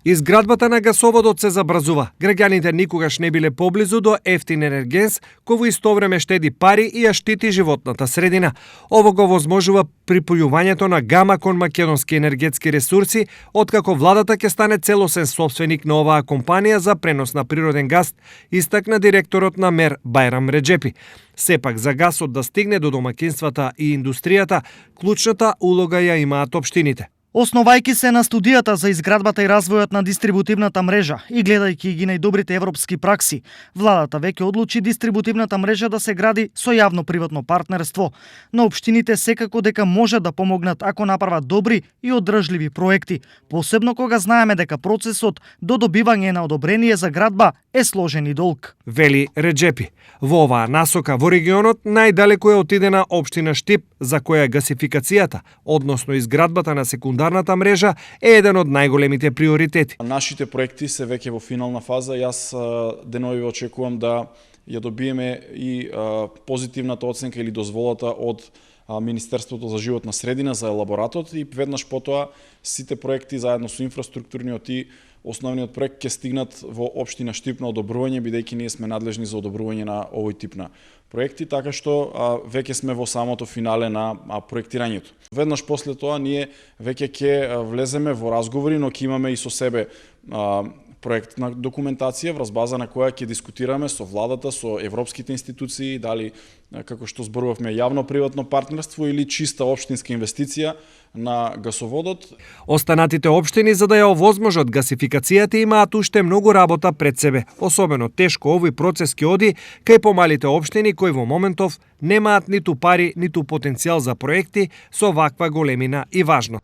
Изградбата на гасоводот се забрзува. Граѓаните никогаш не биле поблизу до ефтин енергенс, кој во исто време штеди пари и ја штити животната средина. Ово го возможува припојувањето на гама кон македонски енергетски ресурси, откако владата ќе стане целосен собственик на оваа компанија за пренос на природен газ, истакна директорот на МЕР Бајрам Реджепи. Сепак за гасот да стигне до домакинствата и индустријата, клучната улога ја имаат општините. Основајќи се на студијата за изградбата и развојот на дистрибутивната мрежа и гледајќи ги најдобрите европски пракси, владата веќе одлучи дистрибутивната мрежа да се гради со јавно-приватно партнерство. Но општините секако дека може да помогнат ако направат добри и одржливи проекти, посебно кога знаеме дека процесот до добивање на одобрение за градба е сложен и долг. Вели Реджепи. Во оваа насока во регионот најдалеку е отидена општина Штип, за која гасификацијата, односно изградбата на секундарната мрежа е еден од најголемите приоритети. Нашите проекти се веќе во финална фаза. Јас денови очекувам да ја добиеме и позитивната оценка или дозволата од Министерството за животна средина за елаборатот и веднаш потоа сите проекти заедно со инфраструктурниот и основниот проект ќе стигнат во општина Штип на одобрување, бидејќи ние сме надлежни за одобрување на овој тип на проекти, така што веќе сме во самото финале на проектирањето. Веднаш после тоа ние веќе ќе влеземе во разговори, но ќе имаме и со себе проектна документација врз база на која ќе дискутираме со владата, со европските институции, дали како што зборувавме јавно-приватно партнерство или чиста општинска инвестиција на гасоводот. Останатите општини за да ја овозможат гасификацијата имаат уште многу работа пред себе. Особено тешко овој процес ќе оди кај помалите општини кои во моментов немаат ниту пари, ниту потенцијал за проекти со ваква големина и важност.